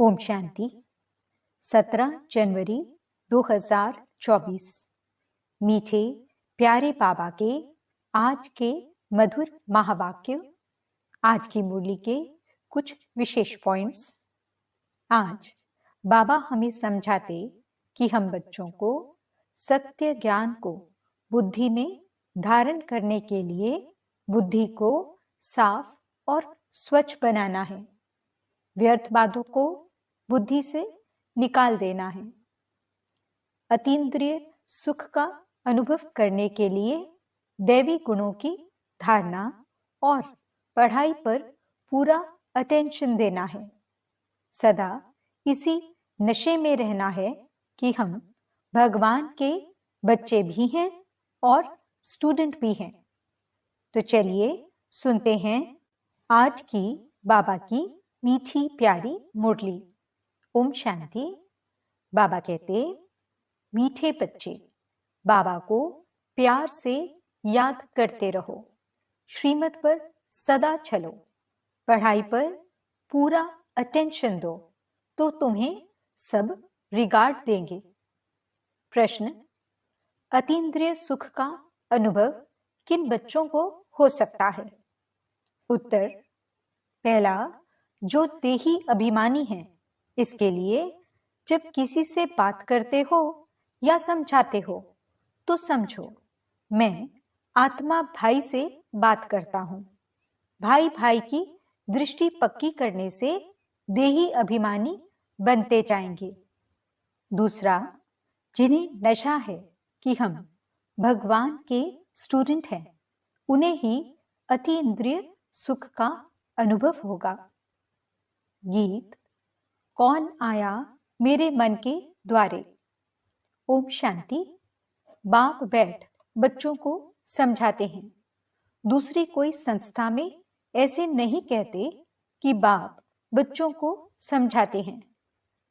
ओम शांति। 17 जनवरी 2024। मीठे प्यारे बाबा के आज के मधुर महावाक्य। आज की मुरली के कुछ विशेष पॉइंट्स। आज बाबा हमें समझाते कि हम बच्चों को सत्य ज्ञान को बुद्धि में धारण करने के लिए बुद्धि को साफ और स्वच्छ बनाना है। व्यर्थ बातों को बुद्धि से निकाल देना है। अतीन्द्रिय सुख का अनुभव करने के लिए दैवी गुणों की धारणा और पढ़ाई पर पूरा अटेंशन देना है। सदा इसी नशे में रहना है कि हम भगवान के बच्चे भी हैं और स्टूडेंट भी हैं। तो चलिए सुनते हैं आज की बाबा की मीठी प्यारी मुरली। ओम शांति। बाबा कहते, मीठे बच्चे बाबा को प्यार से याद करते रहो, श्रीमत पर सदा चलो, पढ़ाई पर पूरा अटेंशन दो तो तुम्हें सब रिगार्ड देंगे। प्रश्न, अतीन्द्रिय सुख का अनुभव किन बच्चों को हो सकता है? उत्तर, पहला, जो देही अभिमानी हैं। इसके लिए जब किसी से बात करते हो या समझाते हो तो समझो मैं आत्मा भाई से बात करता हूं। भाई भाई की दृष्टि पक्की करने से देही अभिमानी बनते जाएंगे। दूसरा, जिन्हें नशा है कि हम भगवान के स्टूडेंट हैं, उन्हें ही अतीन्द्रिय सुख का अनुभव होगा। गीत, कौन आया मेरे मन के द्वारे। ओम शांति। बाप बैठ बच्चों को समझाते हैं। दूसरी कोई संस्था में ऐसे नहीं कहते कि बाप बच्चों को समझाते हैं।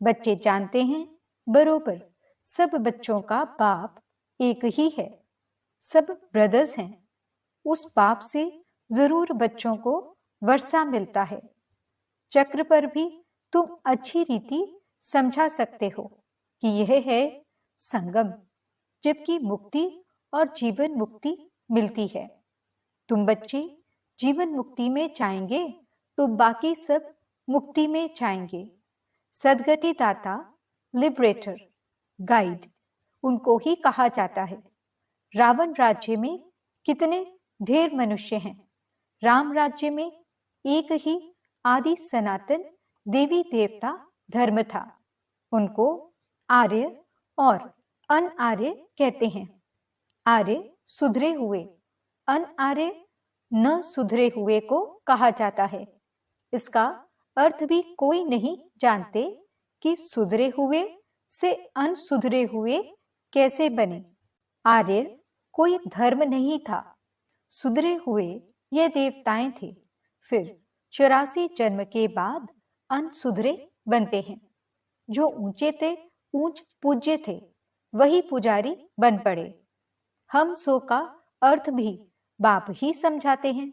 बच्चे जानते हैं बरोबर सब बच्चों का बाप एक ही है, सब ब्रदर्स हैं। उस बाप से जरूर बच्चों को वर्षा मिलता है। चक्र पर भी तुम अच्छी रीति समझा सकते हो कि यह है संगम, जबकि मुक्ति और जीवन मुक्ति मिलती है। तुम बच्चे जीवन मुक्ति में जाएंगे तो बाकी सब मुक्ति में जाएंगे। सदगति दाता, लिबरेटर, गाइड, उनको ही कहा जाता है। रावण राज्य में कितने ढेर मनुष्य हैं। राम राज्य में एक ही आदि सनातन देवी देवता धर्म था। उनको आर्य और अनआर्य कहते हैं। आर्य सुधरे हुए, अनआर्य न सुधरे हुए को कहा जाता है। इसका अर्थ भी कोई नहीं जानते कि सुधरे हुए से अनसुधरे हुए कैसे बने। आर्य कोई धर्म नहीं था, सुधरे हुए ये देवताएं थे। फिर 84 जन्म के बाद अनसुधरे बनते हैं। जो ऊंचे थे, ऊंच पूज्य थे, वही पुजारी बन पड़े। हम सो का अर्थ भी बाप ही समझाते हैं।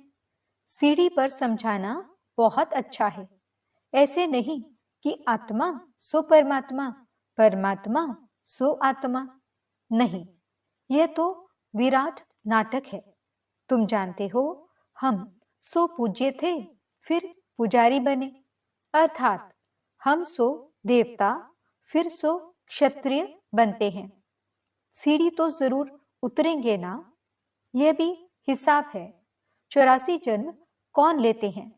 सीढ़ी पर समझाना बहुत अच्छा है। ऐसे नहीं कि आत्मा सो परमात्मा, परमात्मा सो आत्मा। नहीं, यह तो विराट नाटक है। तुम जानते हो हम सो पूज्य थे, फिर पुजारी बने, अर्थात हम सो देवता, फिर सो क्षत्रिय बनते हैं। सीढ़ी तो जरूर उतरेंगे ना। यह भी हिसाब है। 84 जन्म कौन लेते हैं?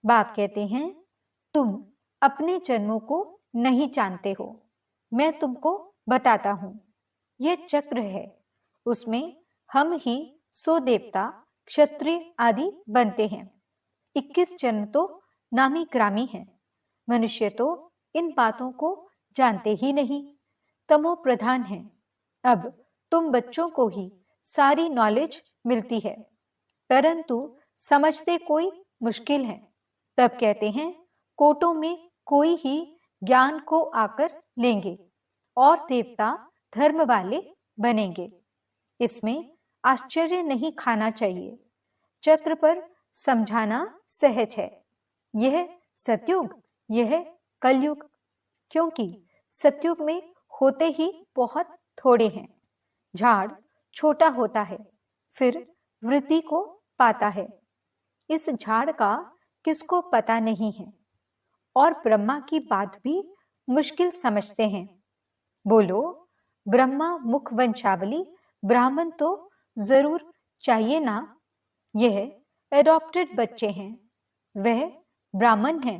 बाप कहते हैं, तुम अपने जन्मों को नहीं जानते हो, मैं तुमको बताता हूं। यह चक्र है, उसमें हम ही सो देवता, क्षत्रिय आदि बनते हैं। 21 जन्म तो नामी ग्रामी हैं। मनुष्य तो इन बातों को जानते ही नहीं, तमो प्रधान है। अब तुम बच्चों को ही सारी नॉलेज मिलती है, परंतु समझते कोई मुश्किल है। तब कहते हैं कोटों में कोई ही ज्ञान को आकर लेंगे और देवता धर्म वाले बनेंगे। इसमें आश्चर्य नहीं खाना चाहिए। चक्र पर समझाना सहज है। यह सतयुग, यह कलयुग क्योंकि सतयुग में होते ही बहुत थोड़े हैं। झाड़ छोटा होता है, फिर वृद्धि को पाता है। इस झाड़ का किसको पता नहीं है, और ब्रह्मा की बात भी मुश्किल समझते हैं। बोलो, ब्रह्मा मुख वंशावली ब्राह्मण तो जरूर चाहिए ना। यह एडॉप्टेड बच्चे हैं, वह ब्राह्मण है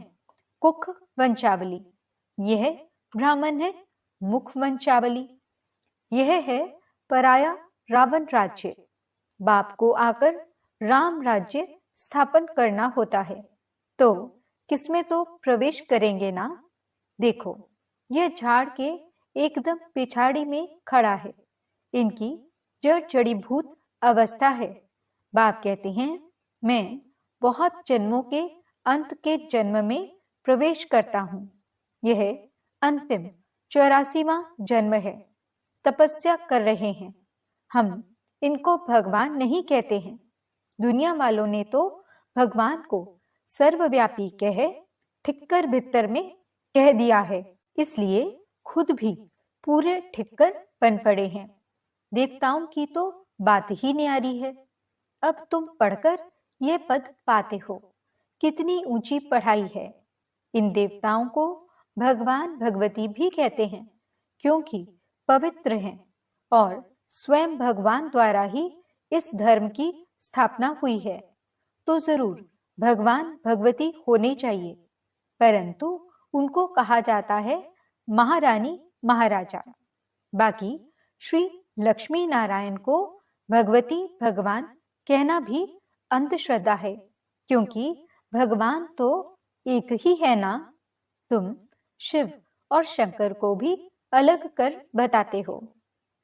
कुख वंशावली, यह ब्राह्मण है मुख वंशावली। यह है पराया रावण राज्य। बाप को आकर राम राज्य स्थापन करना होता है, तो किसमें तो प्रवेश करेंगे ना। देखो, यह झाड़ के एकदम पिछाड़ी में खड़ा है। इनकी जड़ जड़ीभूत अवस्था है। बाप कहते हैं, मैं बहुत जन्मों के अंत के जन्म में प्रवेश करता हूं। यह अंतिम 84वां जन्म है। तपस्या कर रहे हैं। हम इनको भगवान नहीं कहते हैं। दुनिया वालों ने तो भगवान को सर्वव्यापी कह ठिक्कर भित्तर में कह दिया है, इसलिए खुद भी पूरे ठिक्कर बन पड़े हैं। देवताओं की तो बात ही न्यारी है। अब तुम पढ़कर यह पद पाते हो, कितनी ऊंची पढ़ाई है। इन देवताओं को भगवान भगवती भी कहते हैं, क्योंकि पवित्र हैं और स्वयं भगवान द्वारा ही इस धर्म की स्थापना हुई है। तो जरूर भगवान भगवती होने चाहिए, परंतु उनको कहा जाता है महारानी महाराजा। बाकी श्री लक्ष्मी नारायण को भगवती भगवान कहना भी अंधश्रद्धा है, क्योंकि भगवान तो एक ही है ना। तुम शिव और शंकर को भी अलग कर बताते हो।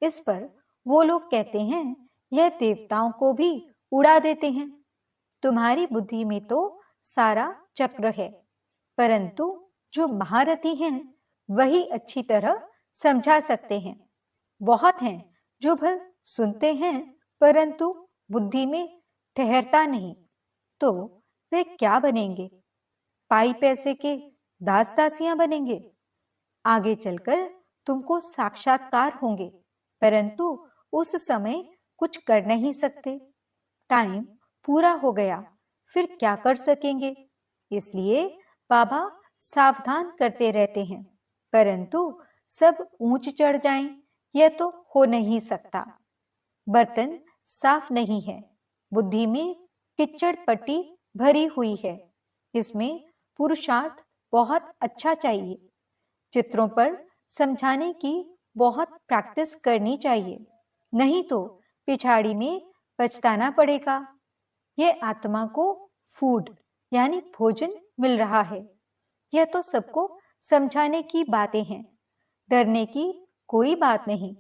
इस पर वो लोग कहते हैं यह देवताओं को भी उड़ा देते हैं। तुम्हारी बुद्धि में तो सारा चक्र है, परंतु जो महारथी हैं वही अच्छी तरह समझा सकते हैं। बहुत हैं जो भल सुनते हैं, परंतु बुद्धि में ठहरता नहीं, तो वे क्या बनेंगे? पाई पैसे के दास दासियां बनेंगे। आगे चलकर तुमको साक्षात्कार होंगे, परंतु उस समय कुछ कर नहीं सकते। टाइम पूरा हो गया, फिर क्या कर सकेंगे? इसलिए बाबा सावधान करते रहते हैं, परंतु सब ऊंच चढ़ जाएं, यह तो हो नहीं सकता। बर्तन साफ नहीं है, बुद्धि में किच्चड़ पट्टी भरी हुई है। इसमें पुरुषार्थ बहुत अच्छा चाहिए। चित्रों पर समझाने की बहुत प्रैक्टिस करनी चाहिए, नहीं तो पिछाड़ी में पछताना पड़ेगा। यह आत्मा को फूड यानी भोजन मिल रहा है। यह तो सबको समझाने की बातें हैं, डरने की कोई बात नहीं।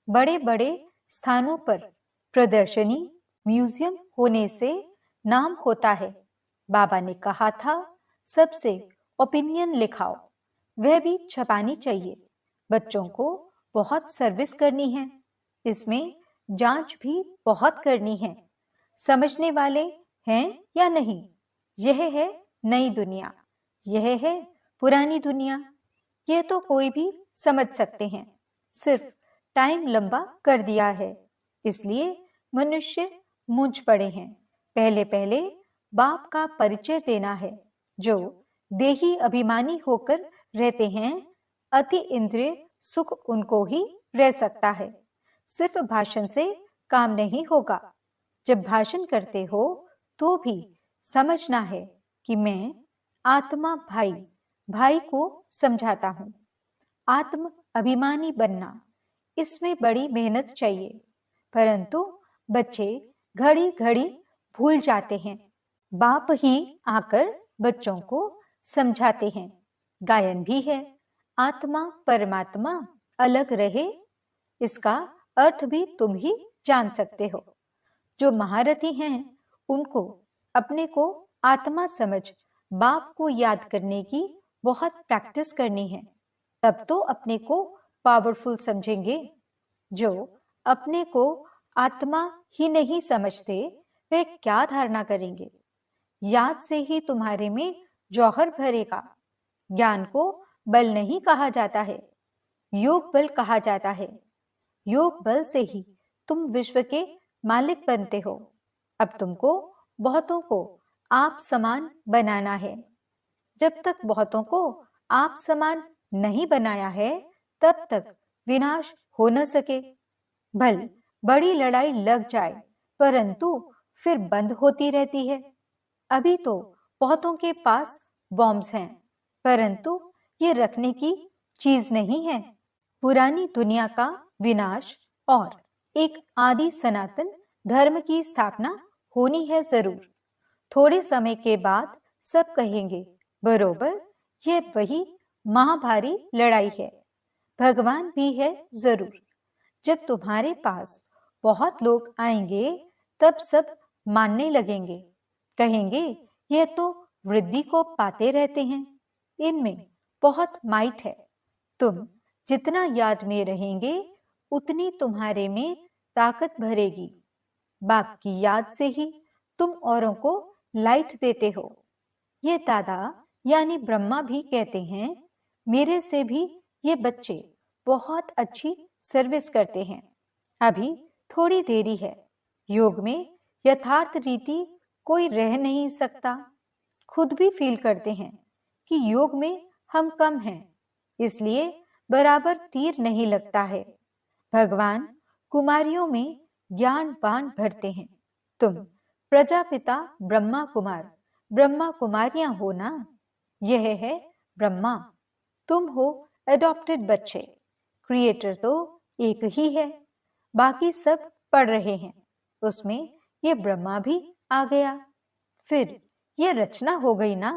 बड़े बड़े स्थानों पर प्रदर्शनी म्यूजियम होने से नाम होता है। बाबा ने कहा था सबसे ओपिनियन लिखाओ, वह भी छपानी चाहिए। बच्चों को बहुत सर्विस करनी है, इसमें जांच भी बहुत करनी है। समझने वाले हैं या नहीं? यह है नई दुनिया, यह है पुरानी दुनिया। यह तो कोई भी समझ सकते हैं, सिर्फ टाइम लंबा कर दिया है, इसलिए मनुष्य मूंझ पड़े हैं। पहले पहले बाप का परिचय देना है। जो देही अभिमानी होकर रहते हैं, अति इंद्रिय सुख उनको ही रह सकता है। सिर्फ भाषण से काम नहीं होगा। जब भाषण करते हो तो भी समझना है कि मैं आत्मा भाई भाई को समझाता हूं। आत्म अभिमानी बनना, इसमें बड़ी मेहनत चाहिए, परंतु बच्चे घड़ी घड़ी भूल जाते हैं। बाप ही आकर बच्चों को समझाते हैं। गायन भी है, आत्मा परमात्मा अलग रहे, इसका अर्थ भी तुम ही जान सकते हो। जो महारथी हैं उनको अपने को आत्मा समझ बाप को याद करने की बहुत प्रैक्टिस करनी है, तब तो अपने को पावरफुल समझेंगे। जो अपने को आत्मा ही नहीं समझते, वे क्या धारणा करेंगे? याद से ही तुम्हारे में जौहर भरेगा। ज्ञान को बल नहीं कहा जाता है, योग बल कहा जाता है। योग बल से ही तुम विश्व के मालिक बनते हो। अब तुमको बहुतों को आप समान बनाना है। जब तक बहुतों को आप समान नहीं बनाया है, तब तक विनाश हो न सके। भल बड़ी लड़ाई लग जाए, परंतु फिर बंद होती रहती है। अभी तो बहुतों के पास बॉम्ब्स हैं, परंतु ये रखने की चीज नहीं है। पुरानी दुनिया का विनाश और एक आदि सनातन धर्म की स्थापना होनी है जरूर। थोड़े समय के बाद सब कहेंगे, बरोबर यह वही महाभारी लड़ाई है। भगवान भी है जरूर। जब तुम्हारे पास बहुत लोग आएंगे, तब सब मानने लगेंगे, कहेंगे यह तो वृद्धि को पाते रहते हैं, इनमें बहुत माइट है। तुम जितना याद में रहेंगे, उतनी तुम्हारे में ताकत भरेगी। बाप की याद से ही तुम औरों को लाइट देते हो। ये दादा यानी ब्रह्मा भी कहते हैं, मेरे से भी ये बच्चे बहुत अच्छी सर्विस करते हैं। अभी थोड़ी देरी है। योग में यथार्थ रीति कोई रह नहीं सकता। खुद भी फील करते हैं कि योग में हम कम हैं, इसलिए बराबर तीर नहीं लगता है। भगवान कुमारियों में ज्ञान बाण भरते हैं। तुम प्रजापिता ब्रह्मा कुमारियां हो ना। यह है ब्रह्मा, तुम हो एडॉप्टेड बच्चे। क्रिएटर तो एक ही है, बाकी सब पढ़ रहे हैं, उसमें ये ब्रह्मा भी आ गया। फिर ये रचना हो गई ना।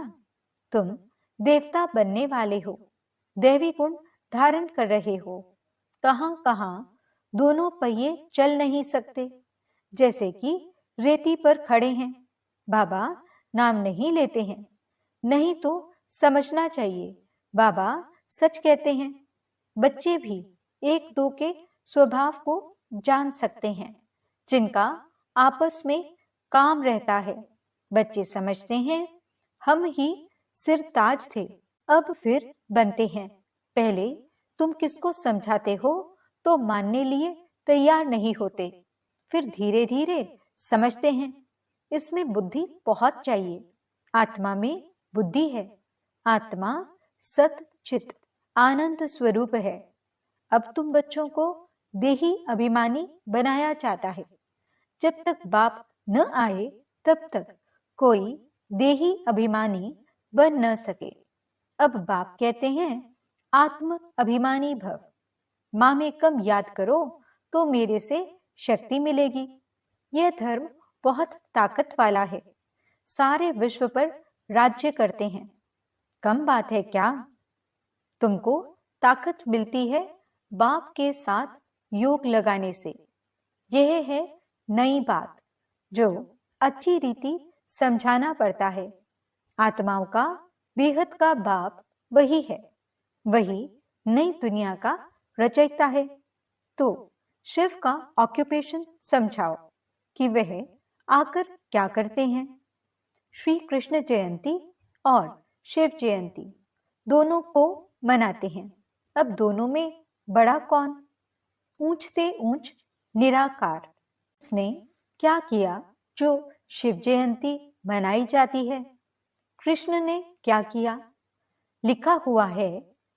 तुम देवता बनने वाले हो, दैवी गुण धारण कर रहे हो। कहां कहां दोनों पहिए चल नहीं सकते, जैसे कि रेती पर खड़े हैं। बाबा नाम नहीं लेते हैं, नहीं तो समझना चाहिए बाबा सच कहते हैं। बच्चे भी एक दो के स्वभाव को जान सकते हैं, जिनका आपस में काम रहता है। बच्चे समझते हैं हम ही सिरताज थे, अब फिर बनते हैं। पहले तुम किसको समझाते हो तो मानने लिए तैयार नहीं होते, फिर धीरे धीरे समझते हैं। इसमें बुद्धि बहुत चाहिए। आत्मा में बुद्धि है। आत्मा सत चित आनंद स्वरूप है। अब तुम बच्चों को देही अभिमानी बनाया जाता है। जब तक बाप न आए, तब तक कोई देही अभिमानी बन न सके। अब बाप कहते हैं आत्म अभिमानी भव। माँ में कम याद करो तो मेरे से शक्ति मिलेगी। यह धर्म बहुत ताकत वाला है, सारे विश्व पर राज्य करते हैं। कम बात है क्या? तुमको ताकत मिलती है बाप के साथ योग लगाने से। यह है नई बात जो अच्छी रीति समझाना पड़ता है। आत्माओं का बेहद का बाप वही है, वही नई दुनिया का रचयिता है। तो शिव का ऑक्यूपेशन समझाओ कि वह आकर क्या करते हैं। श्री कृष्ण जयंती और शिव जयंती दोनों को मनाते हैं। अब दोनों में बड़ा कौन? ऊंचते ऊंच निराकार। इसने क्या किया जो शिव जयंती मनाई जाती है? कृष्ण ने क्या किया? लिखा हुआ है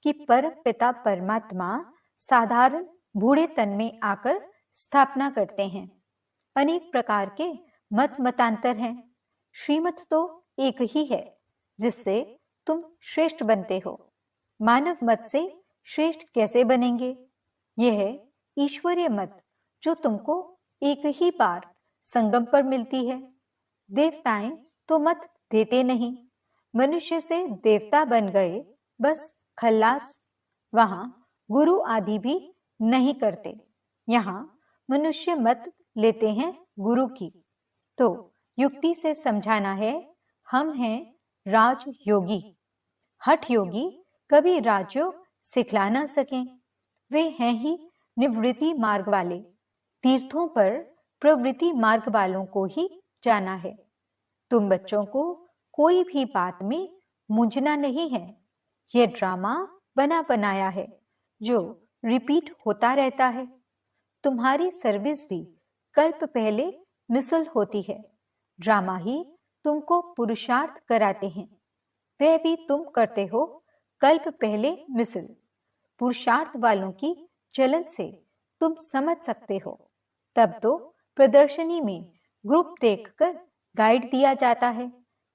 कि परम पिता परमात्मा साधारण बूढ़े तन में आकर स्थापना करते हैं। अनेक प्रकार के मत मतांतर हैं। श्रीमत तो एक ही है जिससे तुम श्रेष्ठ बनते हो। मानव मत से श्रेष्ठ कैसे बनेंगे? यह ईश्वरीय मत जो तुमको एक ही बार संगम पर मिलती है। देवताएं तो मत देते नहीं। मनुष्य से देवता बन गए, बस खल्लास। वहां गुरु आदि भी नहीं करते। यहाँ मनुष्य मत लेते हैं गुरु की। तो युक्ति से समझाना है, हम हैं राजयोगी। हठ योगी कभी राजयोग सिखला न सकें। वे हैं ही निवृत्ति मार्ग वाले। तीर्थों पर प्रवृत्ति मार्ग वालों को ही जाना है। तुम बच्चों को कोई भी बात में मूंझना नहीं है। यह ड्रामा बना बनाया है जो रिपीट होता रहता है। तुम्हारी सर्विस भी कल्प पहले मिसल होती है। ड्रामा ही तुमको पुरुषार्थ कराते हैं, वह भी तुम करते हो कल्प पहले मिसल। पुरुषार्थ वालों की चलन से तुम समझ सकते हो। तब तो प्रदर्शनी में ग्रुप देखकर गाइड दिया जाता है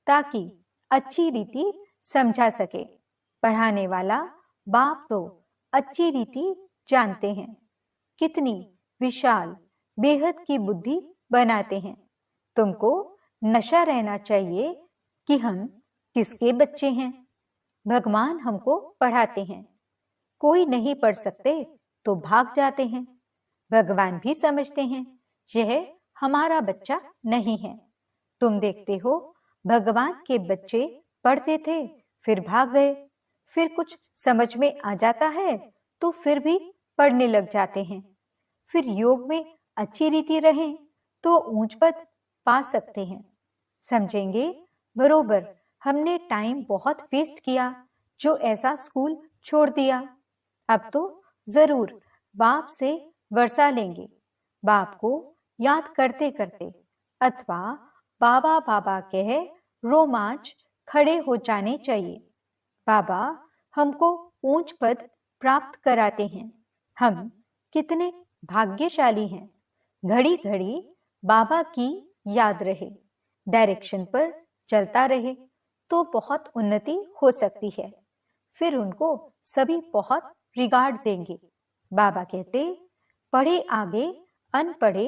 ताकि अच्छी रीति समझा सके। पढ़ाने वाला बाप तो अच्छी रीति जानते हैं, कितनी विशाल बेहद की बुद्धि बनाते हैं। तुमको नशा रहना चाहिए कि हम किसके बच्चे हैं। भगवान हमको पढ़ाते हैं, कोई नहीं पढ़ सकते तो भाग जाते हैं। भगवान भी समझते हैं यह हमारा बच्चा नहीं है। तुम देखते हो भगवान के बच्चे पढ़ते थे फिर भाग गए, फिर कुछ समझ में आ जाता है तो फिर भी पढ़ने लग जाते हैं। फिर योग में अच्छी रीति रहें तो ऊंच पद पा सकते हैं। समझेंगे बरोबर हमने टाइम बहुत वेस्ट किया जो ऐसा स्कूल छोड़ दिया। अब तो जरूर बाप से वर्षा लेंगे, बाप को याद करते करते, अथवा बाबा बाबा कह रोमांच खड़े हो जाने चाहिए। बाबा हमको ऊंच पद प्राप्त कराते हैं। हम कितने भाग्यशाली हैं। घड़ी घड़ी बाबा की याद रहे, डायरेक्शन पर चलता रहे तो बहुत उन्नति हो सकती है। फिर उनको सभी बहुत रिगार्ड देंगे। बाबा कहते पढ़े आगे अनपढ़े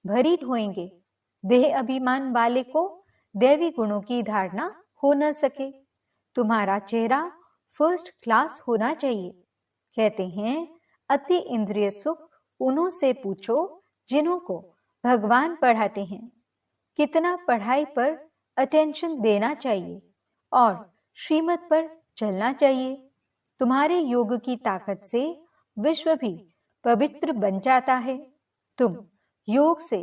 भरी ढोएंगे। देह अभिमान वाले को दैवी गुणों की धारणा हो न सके। तुम्हारा चेहरा फर्स्ट क्लास होना चाहिए। कहते हैं अति इंद्रिय सुख उन्हों से पूछो जिन्हों को भगवान पढ़ाते हैं। कितना पढ़ाई पर अटेंशन देना चाहिए और श्रीमत पर चलना चाहिए। तुम्हारे योग की ताकत से विश्व भी पवित्र बन जाता है। तुम योग से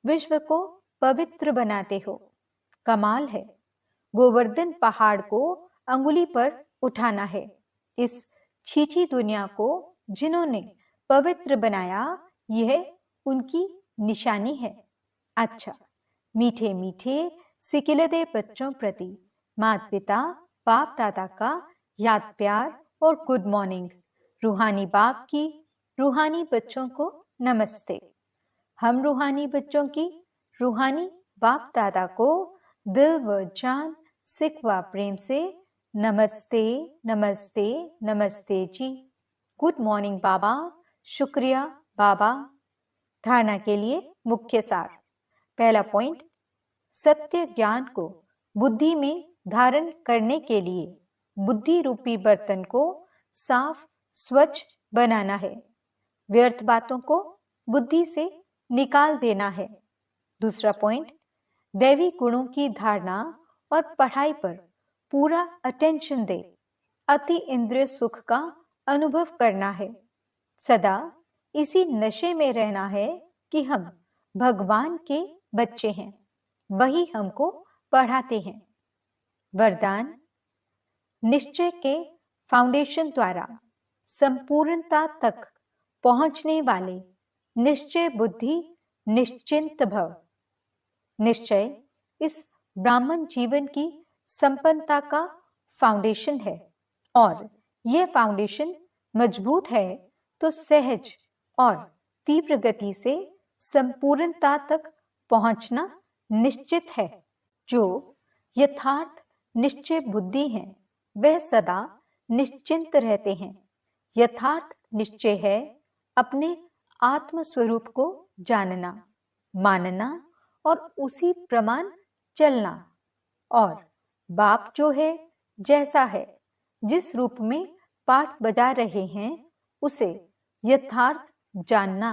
विश्व को पवित्र बनाते हो। कमाल है। गोवर्धन पहाड़ को अंगुली पर उठाना है। इस छीछी दुनिया को जिन्होंने पवित्र बनाया यह उनकी निशानी है। अच्छा, मीठे मीठे सिकिलदे बच्चों प्रति माता पिता बाप दादा का याद प्यार और गुड मॉर्निंग। रूहानी बाप की रूहानी बच्चों को नमस्ते। हम रूहानी बच्चों की रूहानी बाप दादा को दिल व जान सिख व प्रेम से नमस्ते नमस्ते नमस्ते जी। गुड मॉर्निंग बाबा। शुक्रिया बाबा। धारणा के लिए मुख्य सार। पहला पॉइंट, सत्य ज्ञान को बुद्धि में धारण करने के लिए बुद्धि रूपी बर्तन को साफ स्वच्छ बनाना है। व्यर्थ बातों को बुद्धि से निकाल देना है। दूसरा पॉइंट, दैवी गुणों की धारणा और पढ़ाई पर पूरा अटेंशन दे। अति इंद्रिय सुख का अनुभव करना है। सदा इसी नशे में रहना है कि हम भगवान के बच्चे हैं, वही हमको पढ़ाते हैं। वरदान, निश्चय के फाउंडेशन द्वारा संपूर्णता तक पहुंचने वाले निश्चय बुद्धि निश्चिंत भव। निश्चय इस ब्राह्मण जीवन की संपन्नता का फाउंडेशन है और यह फाउंडेशन मजबूत है तो सहज और तीव्र गति से संपूर्णता तक पहुंचना निश्चित है। जो यथार्थ निश्चय बुद्धि है वह सदा निश्चिंत रहते हैं। यथार्थ निश्चय है अपने आत्म स्वरूप को जानना, मानना और उसी प्रमाण चलना। और बाप जो है, जैसा है, जिस रूप में पाठ बजा रहे हैं उसे यथार्थ जानना।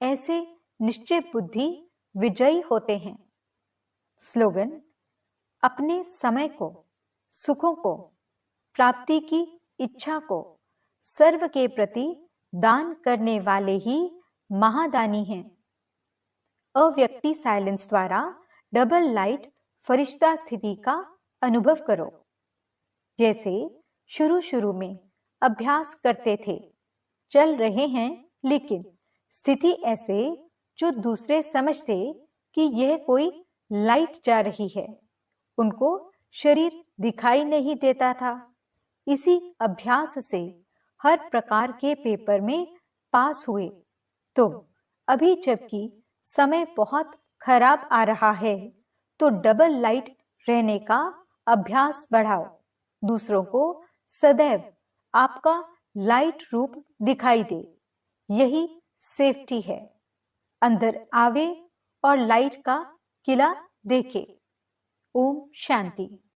ऐसे निश्चय बुद्धि विजयी होते हैं। स्लोगन, अपने समय को, सुखों को, प्राप्ति की इच्छा को सर्व के प्रति दान करने वाले ही महादानी हैं। अव्यक्ति साइलेंस द्वारा डबल लाइट फरिश्ता स्थिति का अनुभव करो। जैसे शुरू शुरू में अभ्यास करते थे, चल रहे हैं, लेकिन स्थिति ऐसे जो दूसरे समझते कि यह कोई लाइट जा रही है। उनको शरीर दिखाई नहीं देता था। इसी अभ्यास से हर प्रकार के पेपर में पास हुए। तो अभी जबकि समय बहुत खराब आ रहा है, तो डबल लाइट रहने का अभ्यास बढ़ाओ। दूसरों को सदैव आपका लाइट रूप दिखाई दे। यही सेफ्टी है। अंदर आवे और लाइट का किला देखे। ओम शांति।